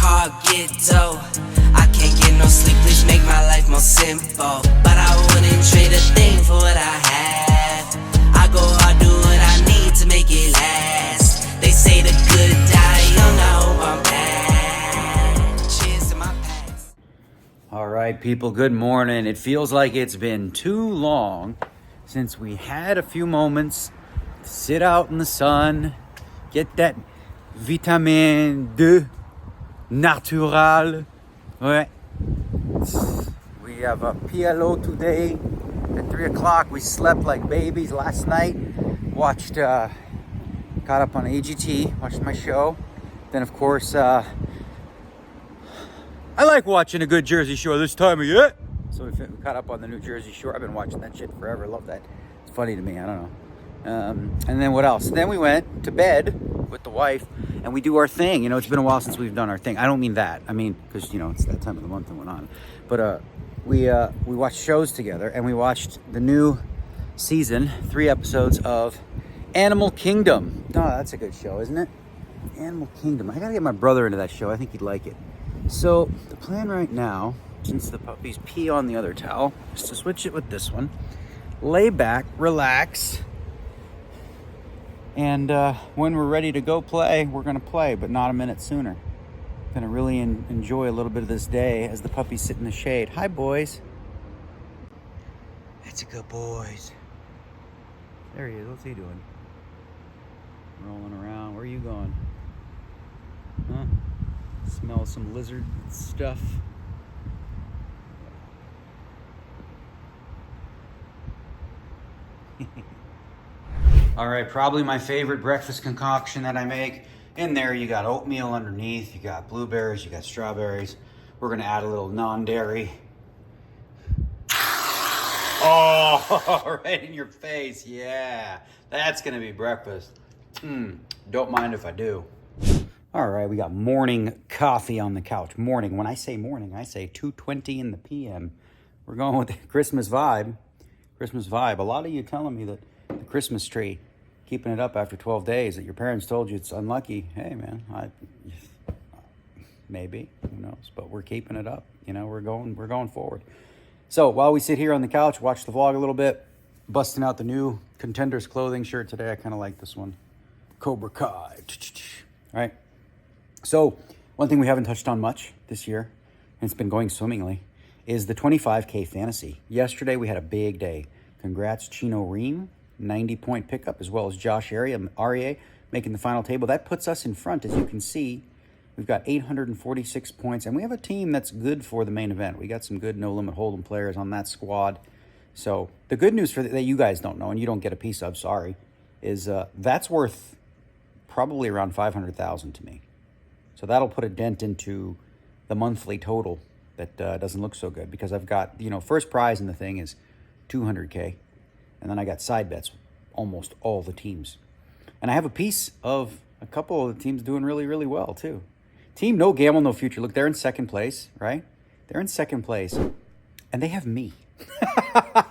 hard, get dough. I can't get no sleep, please make my life more simple. But I wouldn't trade a thing for what I have. I go hard, do what I need to make it last. They say the good die young, I hope I'm bad. Cheers to my past. All right, people, good morning. It feels like it's been too long since we had a few moments to sit out in the sun, get that vitamin D natural. Ouais. We have a PLO today at 3 o'clock. We slept like babies last night. Caught up on AGT, watched my show. Then, of course, I like watching a good Jersey Shore this time of year. So we caught up on the new Jersey Shore. I've been watching that shit forever. Love that. It's funny to me. I don't know. And then what else? Then we went to bed with the wife and we do our thing. You know, it's been a while since we've done our thing. I don't mean that. I mean, because, you know, it's that time of the month and whatnot. But we watched shows together and we watched the new season, 3 episodes of Animal Kingdom. Oh, that's a good show, isn't it? Animal Kingdom. I gotta get my brother into that show. I think he'd like it. So the plan right now, since the puppies pee on the other towel, is to switch it with this one. Lay back, relax. And when we're ready to go play, we're going to play, but not a minute sooner. Going to really enjoy a little bit of this day as the puppies sit in the shade. Hi, boys. That's a good boys. There he is. What's he doing? Rolling around. Where are you going? Huh? Smell some lizard stuff. All right, probably my favorite breakfast concoction that I make. In there, you got oatmeal underneath, you got blueberries, you got strawberries. We're gonna add a little non-dairy. Oh, right in your face, yeah. That's gonna be breakfast. Don't mind if I do. All right, we got morning coffee on the couch. Morning, when I say morning, I say 2:20 in the PM. We're going with the Christmas vibe. Christmas vibe. A lot of you telling me that the Christmas tree, keeping it up after 12 days, that your parents told you it's unlucky. Hey, man, maybe, who knows? But we're keeping it up. You know, we're going forward. So while we sit here on the couch, watch the vlog a little bit, busting out the new Contenders clothing shirt today. I kind of like this one, Cobra Kai. All right. So one thing we haven't touched on much this year, and it's been going swimmingly, is the 25K fantasy. Yesterday we had a big day. Congrats, Chino Ream, 90-point pickup, as well as Josh Aria making the final table. That puts us in front, as you can see. We've got 846 points, and we have a team that's good for the main event. We got some good no-limit hold'em players on that squad. So the good news that you guys don't know, and you don't get a piece of, sorry, is that's worth probably around $500,000 to me. So that'll put a dent into the monthly total that doesn't look so good, because I've got, you know, first prize in the thing is $200K. And then I got side bets, almost all the teams. And I have a piece of a couple of the teams doing really, really well, too. Team No Gamble, No Future. Look, they're in second place, right? They're in second place. And they have me.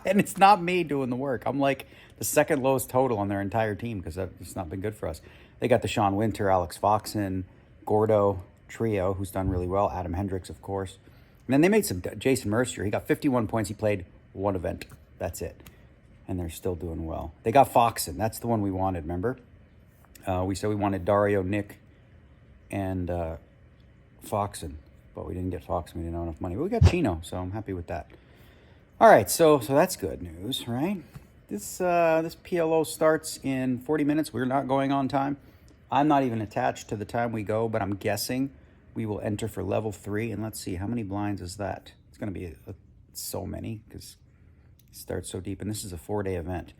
And it's not me doing the work. I'm like the second lowest total on their entire team, because it's not been good for us. They got the Sean Winter, Alex Foxen, Gordo trio, who's done really well. Adam Hendricks, of course. And then they made some Jason Mercier. He got 51 points. He played one event. That's it. And they're still doing well. They got Foxen. That's the one we wanted, remember? We said we wanted Dario, Nick, and Foxen. But we didn't get Foxen. We didn't have enough money. But we got Chino, so I'm happy with that. All right, so that's good news, right? This PLO starts in 40 minutes. We're not going on time. I'm not even attached to the time we go, but I'm guessing we will enter for level 3. And let's see, how many blinds is that? It's going to be so many, because it starts so deep. And this is a 4-day event.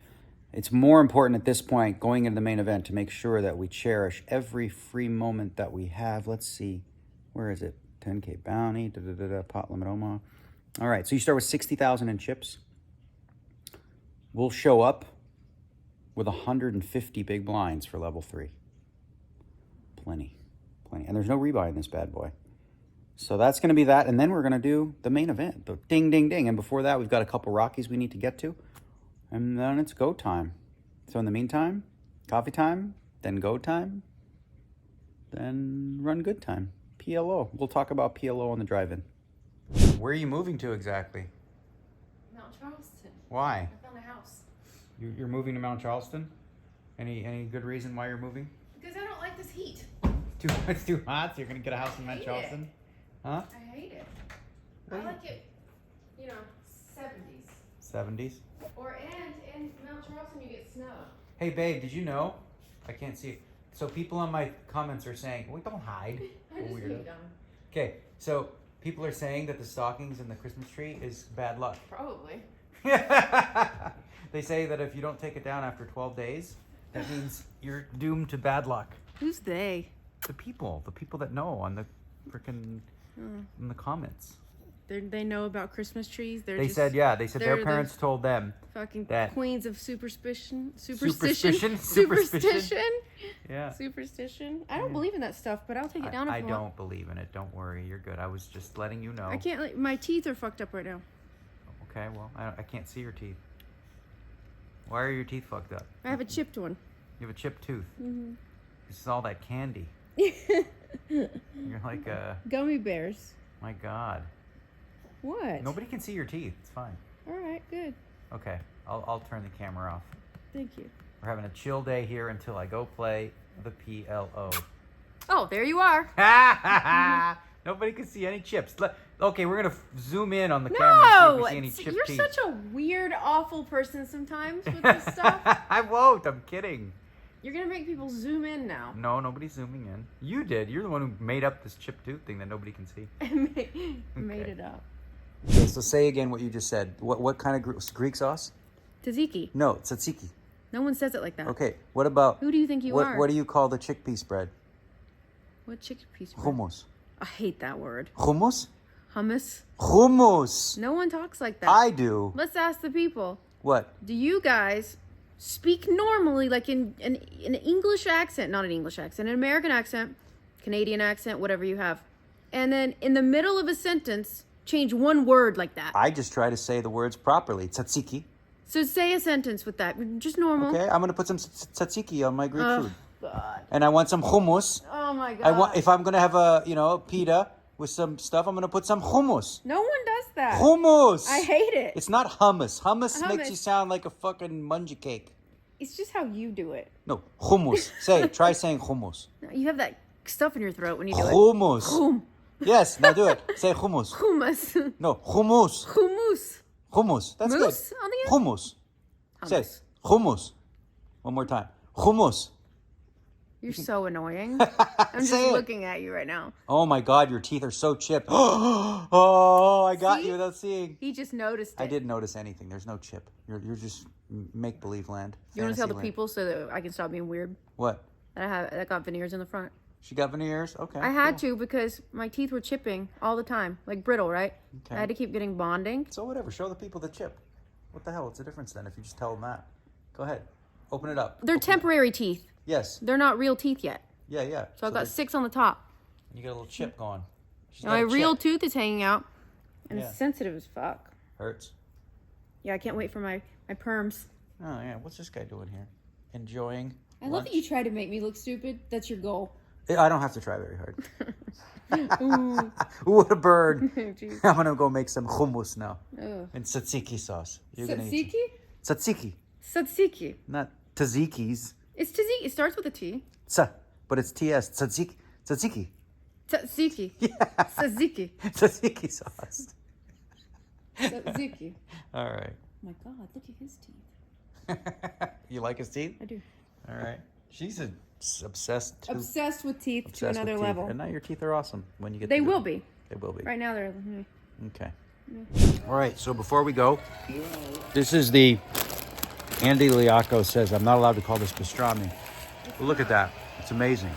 It's more important at this point, going into the main event, to make sure that we cherish every free moment that we have. Let's see, where is it? 10K bounty, Pot-Limit Omaha. All right, so you start with 60,000 in chips. We'll show up with 150 big blinds for level 3. Plenty. And there's no rebuy in this bad boy. So that's going to be that. And then we're going to do the main event. The ding, ding, ding. And before that, we've got a couple Rockies we need to get to. And then it's go time. So in the meantime, coffee time, then go time, then run good time. PLO. We'll talk about PLO on the drive-in. Where are you moving to exactly? Mount Charleston. Why? I found a house. You're moving to Mount Charleston? Any good reason why you're moving? Because I don't like this heat. It's too hot, so you're gonna get a house in Mount Charleston? Huh? I hate it. I like it, 70s. 70s? And in Mount Charleston you get snow. Hey babe, did you know? I can't see it. So people on my comments are saying, "Wait, don't hide." I just Weirdo. moved down. Okay, so people are saying that the stockings in the Christmas tree is bad luck. Probably. They say that if you don't take it down after 12 days, that means you're doomed to bad luck. Who's they? The people that know on the freaking in the comments. They know about Christmas trees. They said their parents told them fucking that queens of superstition. Superstition? Yeah. Superstition. I don't believe in that stuff, but I'll take it down if I you want. don't believe in it. Don't worry, you're good. I was just letting you know. I can't. My teeth are fucked up right now. Okay, well, I can't see your teeth. Why are your teeth fucked up? I have a chipped one. You have a chipped tooth. Mm-hmm. This is all that candy. You're like Gummy bears. my God. What? Nobody can see your teeth. It's fine. All right, good. Okay, I'll turn the camera off. Thank you. We're having a chill day here until I go play the PLO. Oh, there you are. Nobody can see any chips. Okay, we're gonna zoom in on the camera and see if we see any chipped You're teeth. such a weird, awful person sometimes with this stuff. I won't. I'm kidding. You're gonna make people zoom in now. No, nobody's zooming in. You did. You're the one who made up this chipped tooth thing that nobody can see. Made it up. Okay, so say again what you just said. What kind of Greek sauce? Tzatziki. No, tzatziki. No one says it like that. Okay, what about... Who do you think you are? What do you call the chickpea spread? What chickpea spread? Hummus. I hate that word. Hummus? Hummus. Hummus. No one talks like that. I do. Let's ask the people. What? Do you guys speak normally, like in an English accent, not an English accent, an American accent, Canadian accent, whatever you have, and then in the middle of a sentence, change one word like that? I just try to say the words properly. Tzatziki. So say a sentence with that, just normal. Okay, I'm gonna put some tzatziki on my Greek food. God. And I want some hummus. Oh my God. If I'm gonna have a pita with some stuff, I'm gonna put some hummus. No one does that. Hummus. I hate it. It's not hummus. Hummus makes Hummus. you sound like a fucking munja cake. It's just how you do it. No, hummus. Try saying hummus. You have that stuff in your throat when you do Hummus. it. Hum. Yes, now do it. Say hummus. Hummus. No, hummus. Hummus. Hummus. That's Moose good. on the end? Hummus. Say hummus. One more time. Hummus. You're so annoying. I'm just Say it. looking at you right now. Oh my God, your teeth are so chipped. Oh, I got See? you without seeing. He just noticed it. I didn't notice anything. There's no chip. You're just make believe land. You want to tell the Fantasy land. people so that I can stop being weird? What? That I got veneers in the front. She got veneers. Okay. I had to because my teeth were chipping all the time, like brittle, right? Okay. I had to keep getting bonding. So whatever. Show the people the chip. What the hell? What's the difference then if you just tell them that? Go ahead. Open it up. They're temporary teeth. Yes. They're not real teeth yet. Yeah. So I got 6 on the top. You got a little chip going. She's Now got my a real chip. tooth is hanging out, and Yeah. it's sensitive as fuck. Hurts. Yeah, I can't wait for my perms. Oh yeah. What's this guy doing here? Enjoying. I love that you try to make me look stupid. That's your goal. I don't have to try very hard. Ooh. What a bird. Jeez. I'm gonna go make some hummus now Ugh. and tzatziki sauce. You're gonna eat Tzatziki? some- Tzatziki, Tzatziki. not tzatziki's. It's tzatziki. It starts with a T. Tza, but it's TS. Tzatziki. Tzatziki. Tzatziki. Yeah. Tzatziki. Tzatziki sauce. Tzatziki. All right. Oh my God, look at his teeth. You like his teeth? I do. All right. She's obsessed too. Obsessed with teeth Obsessed to with another teeth. level. And now your teeth are awesome when you get They to do will it. be. They will be. Right now they're... Okay. All right, so before we go, this is the Andy Liaco says I'm not allowed to call this pastrami. Well, look at that. It's amazing.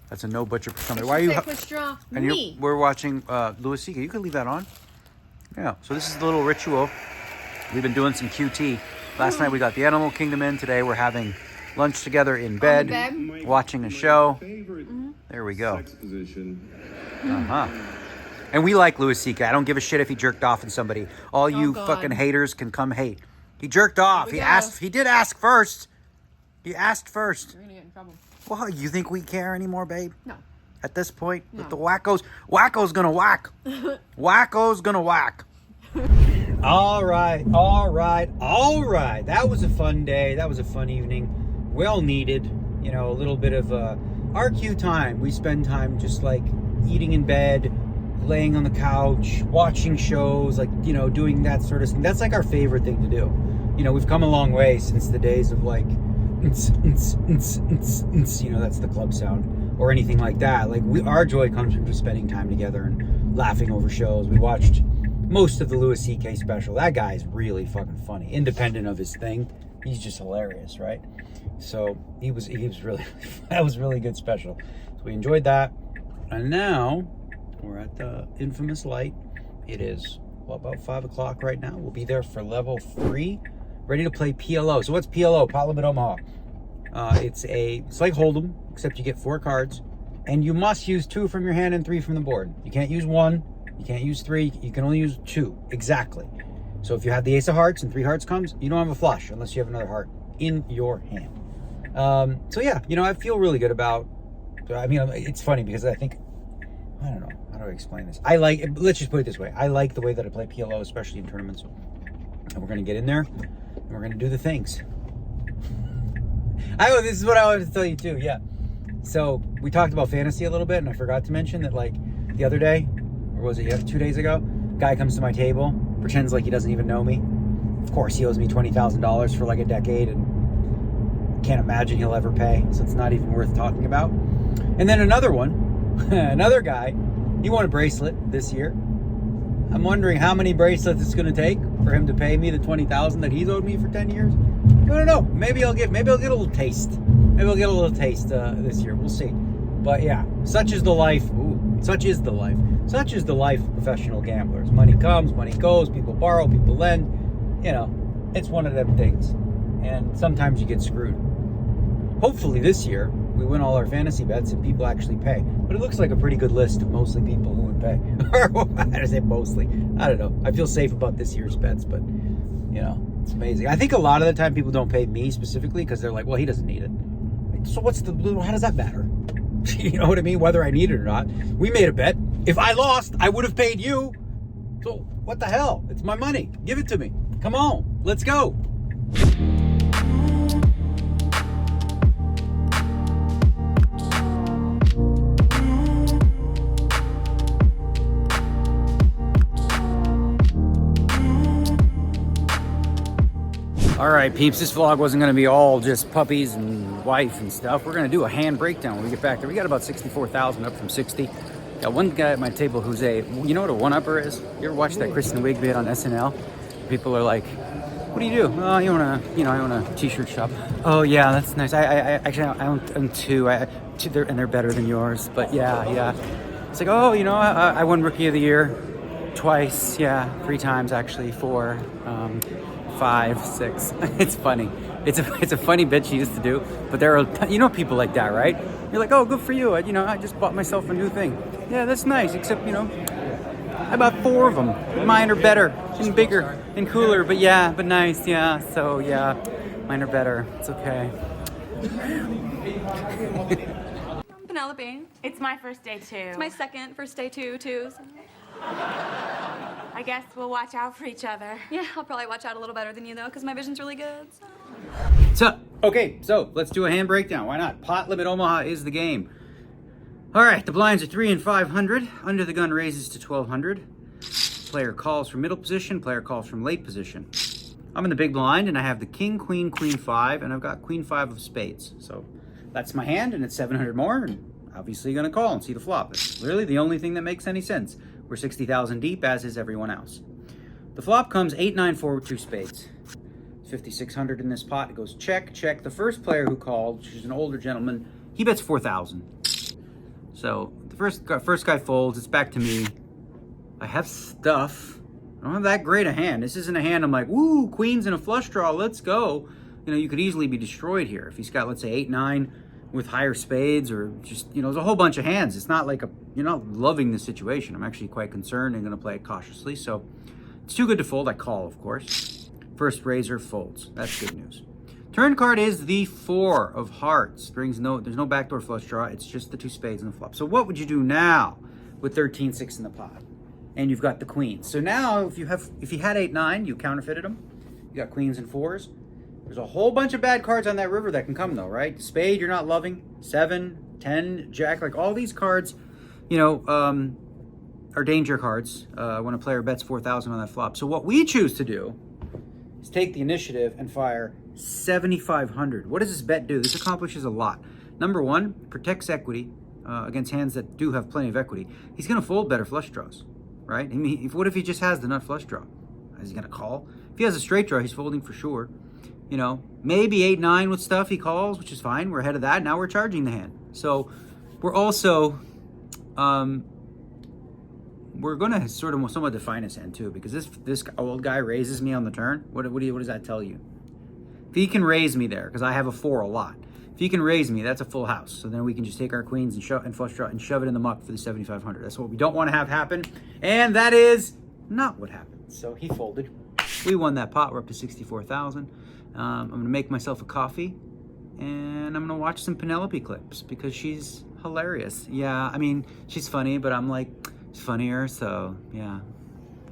That's a no butcher pastrami. Why are you? And we're watching Louis C.K. You can leave that on. Yeah. So this is the little ritual. We've been doing some QT. Last night we got the Animal Kingdom in. Today we're having lunch together in bed, watching a show. There we go. And we like Louis C.K. I don't give a shit if he jerked off in somebody. All you God. fucking haters can come hate. He jerked off. we He go. asked. He did ask first. He asked first. You're gonna get in trouble. Well, you think we care anymore, babe? No. at this point with the wackos. Wacko's gonna whack. Wacko's gonna whack. All right. That was a fun day. That was a fun evening. Well needed. You know, a little bit of RQ time. We spend time just like eating in bed, laying on the couch, watching shows, like, you know, doing that sort of thing. That's like our favorite thing to do. You know, we've come a long way since the days of like, you know, that's the club sound or anything like that. Like our joy comes from just spending time together and laughing over shows. We watched most of the Louis C.K. special. That guy is really fucking funny, independent of his thing. He's just hilarious, right? So he was really, that was really good special. So we enjoyed that. And now we're at the infamous light. It is about 5 o'clock right now. We'll be there for level 3, ready to play PLO. So what's PLO? Pot-Limit Omaha. It's like Hold'em, except you get 4 cards, and you must use 2 from your hand and 3 from the board. You can't use 1, you can't use 3, you can only use 2, exactly. So if you have the ace of hearts and 3 hearts comes, you don't have a flush unless you have another heart in your hand. So yeah, you know, I feel really good about, I mean, it's funny because I think, I don't know, how do I explain this? Let's just put it this way. I like the way that I play PLO, especially in tournaments. And we're going to get in there and we're going to do the things. This is what I wanted to tell you too, yeah. So we talked about fantasy a little bit, and I forgot to mention that, like, the other day, or was it 2 days ago, guy comes to my table, pretends like he doesn't even know me. Of course, he owes me $20,000 for like a decade, and can't imagine he'll ever pay, so it's not even worth talking about. And then another one, another guy, he won a bracelet this year. I'm wondering how many bracelets it's going to take for him to pay me the $20,000 that he's owed me for 10 years. I don't know. Maybe I'll get a little taste. Maybe I'll get a little taste this year. We'll see. But yeah, such is the life. Such is the life. Such is the life of professional gamblers. Money comes, money goes. People borrow, people lend. You know, it's one of them things. And sometimes you get screwed. Hopefully this year we win all our fantasy bets and people actually pay. But it looks like a pretty good list of mostly people who would pay. I say mostly. I don't know. I feel safe about this year's bets, but you know, it's amazing. I think a lot of the time people don't pay me specifically because they're like, well, he doesn't need it. So how does that matter? You know what I mean? Whether I need it or not. We made a bet. If I lost, I would have paid you. So what the hell? It's my money. Give it to me. Come on. Let's go. All right, peeps, this vlog wasn't going to be all just puppies and wife and stuff. We're going to do a hand breakdown when we get back there. We got about 64,000 up from 60. Got one guy at my table who's you know what a one-upper is? You ever watch that Kristen Wiig bit on SNL? People are like, what do you do? Oh, I own a t-shirt shop. Oh yeah, that's nice. I actually own 2. They're better than yours, but yeah. It's like, oh, you know, I won Rookie of the Year twice. Yeah, 3 times actually, 4. 5, 6. It's funny. It's a funny bit she used to do. But there are, you know, people like that, right? You're like, oh, good for you. I just bought myself a new thing. Yeah, that's nice. Except, you know, I bought 4 of them. Mine are better and bigger and cooler. But nice. Yeah. So yeah, mine are better. It's okay. I'm Penelope. It's my first day too. It's my second first day too. I guess we'll watch out for each other. Yeah, I'll probably watch out a little better than you though, because my vision's really good. So, let's do a hand breakdown. Why not? Pot-Limit Omaha is the game. All right, the blinds are 3 and 500. Under the gun raises to 1,200. Player calls from middle position. Player calls from late position. I'm in the big blind, and I have the king, queen, queen 5, and I've got queen 5 of spades. So that's my hand, and it's 700 more, and obviously going to call and see the flop. It's really the only thing that makes any sense. We're 60,000 deep, as is everyone else. The flop comes 8, 9, 4 with 2 spades. 5,600 in this pot. It goes check, check. The first player who called, which is an older gentleman, he bets 4,000. So the first guy folds. It's back to me. I have stuff. I don't have that great a hand. This isn't a hand I'm like, woo, queens and a flush draw. Let's go. You know, you could easily be destroyed here. If he's got, let's say, 8, 9 with higher spades, or just, you know, there's a whole bunch of hands. It's not like you're not loving the situation. I'm actually quite concerned and going to play it cautiously. So it's too good to fold. I call, of course. First raiser folds. That's good news. Turn card is the 4 of hearts. There's no backdoor flush draw. It's just the 2 spades and the flop. So what would you do now with 13-6 in the pot? And you've got the queens. So now if you had 8-9, you counterfeited them. You got queens and 4s. There's a whole bunch of bad cards on that river that can come though, right? Spade, you're not loving. 7, 10, jack, like all these cards, you know, are danger cards when a player bets 4,000 on that flop. So what we choose to do is take the initiative and fire 7,500. What does this bet do? This accomplishes a lot. Number one, protects equity against hands that do have plenty of equity. He's going to fold better flush draws, right? I mean, what if he just has the nut flush draw? Is he going to call? If he has a straight draw, he's folding for sure. You know, maybe 8-9 with stuff he calls, which is fine. We're ahead of that. Now we're charging the hand. So we're also, we're going to sort of somewhat define his hand too, because this old guy raises me on the turn. What does that tell you? If he can raise me there, because I have a 4 a lot. If he can raise me, that's a full house. So then we can just take our queens and flush draw and shove it in the muck for the 7,500. That's what we don't want to have happen. And that is not what happened. So he folded. We won that pot. We're up to 64,000. I'm going to make myself a coffee. And I'm going to watch some Penelope clips because she's hilarious. Yeah, I mean, she's funny, but I'm like, funnier, so yeah.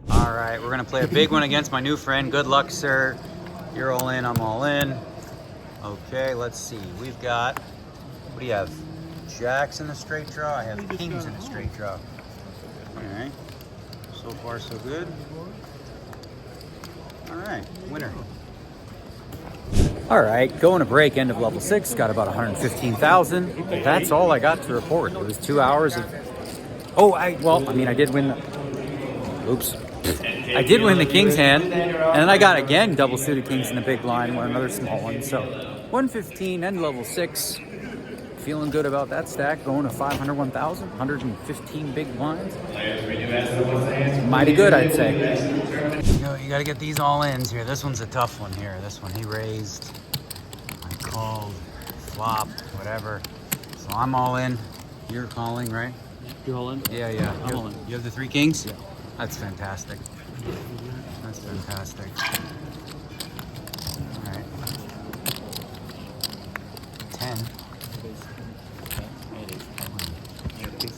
All right, we're going to play a big one against my new friend. Good luck, sir. You're all in, I'm all in. Okay, let's see. We've got, what do you have? Jacks in the straight draw. I have kings in the straight draw. All right. So far, so good. All right, winner. All right, going to break, end of level 6. Got about 115,000. That's all I got to report. It was 2 hours of... I did win the... Oops. I did win the king's hand, and then I got again double suited kings in the big blind, won another small one. So 115 and level 6. Feeling good about that stack, going to 501,000, 115 big blinds. Mighty good, I'd say. You got to get these all ins here. This one's a tough one here. This one he raised, I called, flop, whatever. So I'm all in. You're calling, right? You're all in? Yeah. I'm all in. You have the 3 kings? Yeah. That's fantastic. That's fantastic. All right. 10.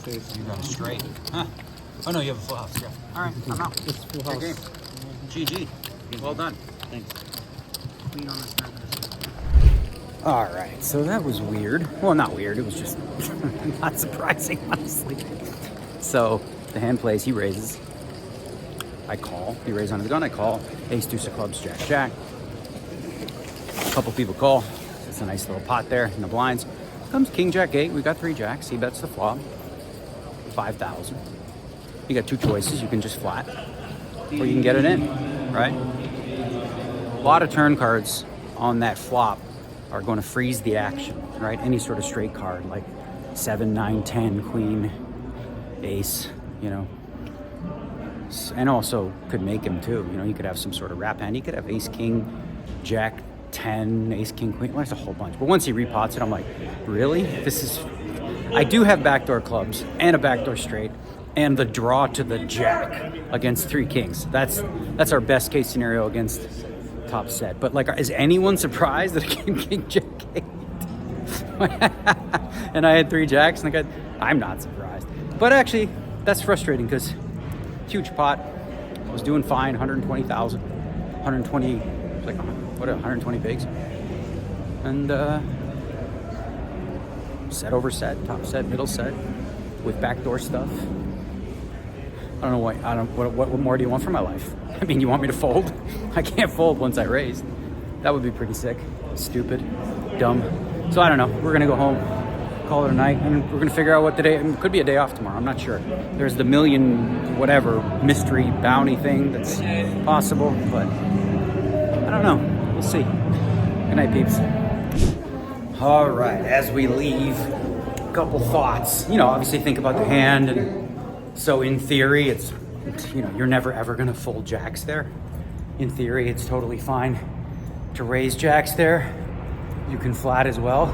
You got a straight. Huh. Oh no, you have a full house. Yeah. All right, I'm out. It's full house. Good game. GG. Well done. Thanks. Clean on this turn. All right, so that was weird. Well, not weird. It was just not surprising, honestly. So the hand plays. He raises. I call. He raises under the gun. I call. Ace, deuce of clubs, jack, jack. A couple people call. It's a nice little pot there in the blinds. Comes king, jack, 8. We got 3 jacks. He bets the flop. 5,000. You got 2 choices. You can just flat, or you can get it in, right? A lot of turn cards on that flop are going to freeze the action, right? Any sort of straight card like 7, 9, 10, queen, ace, you know. And also could make him too. You know, you could have some sort of wrap hand. He could have ace, king, jack, 10, ace, king, queen. Well, that's a whole bunch. But once he repots it, I'm like, really? This is... I do have backdoor clubs and a backdoor straight and the draw to the jack against 3 kings. That's our best case scenario against top set. But like, is anyone surprised that I came king, jack, 8? And I had 3 jacks and I'm not surprised. But actually, that's frustrating because huge pot. I was doing fine, 120,000, 120, like, what, 120 bigs. And set over set, top set, middle set, with backdoor stuff. I don't know what more do you want from my life? I mean, you want me to fold? I can't fold once I raised. That would be pretty sick. Stupid, dumb. So I don't know. We're gonna go home, call it a night, and we're gonna figure out what the day. It could be a day off tomorrow. I'm not sure. There's the million whatever mystery bounty thing that's possible, but I don't know. We'll see. Good night, peeps. All right. As we leave, a couple thoughts. You know, obviously think about the hand, and so in theory, it's you know, you're never ever gonna fold jacks there. In theory, it's totally fine to raise jacks there. You can flat as well.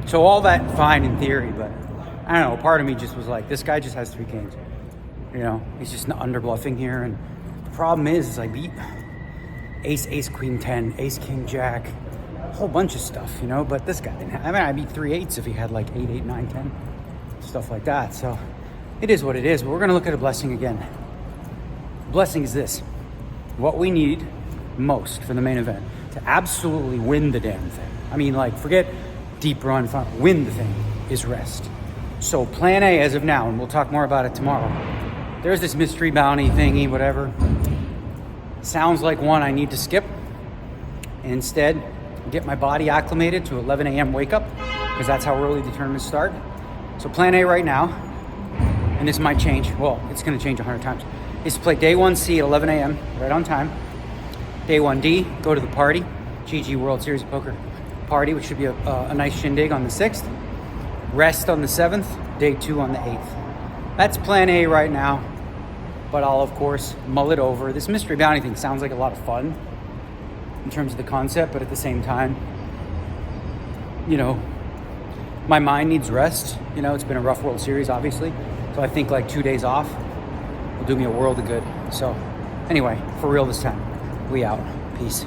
So all that fine in theory, but I don't know, part of me just was like, this guy just has 3 kings. You know, he's just under bluffing here, and the problem is I beat ace, ace, queen, 10, ace, king, jack, a whole bunch of stuff, you know, but this guy didn't have, I mean, I'd be 3/8 if he had like 8, 8, 9, 10, stuff like that. So it is what it is, but we're gonna look at a blessing again. Blessing is this: what we need most for the main event to absolutely win the damn thing. I mean, like, forget deep run, win the thing is rest. So plan A as of now, and we'll talk more about it tomorrow. There's this mystery bounty thingy, whatever. Sounds like one I need to skip. Instead, get my body acclimated to 11 a.m. wake up, because that's how early the tournaments start. So plan A right now, and this might change. Well, it's gonna change 100 times. Is to play day 1C at 11 a.m., right on time. Day 1D, go to the party, GG World Series of Poker party, which should be a nice shindig on the 6th. Rest on the 7th, day 2 on the 8th. That's plan A right now, but I'll, of course, mull it over. This mystery bounty thing sounds like a lot of fun in terms of the concept, but at the same time, you know, my mind needs rest. You know, it's been a rough World Series, obviously, so I think like 2 days off will do me a world of good. So anyway, for real this time, we out. Peace.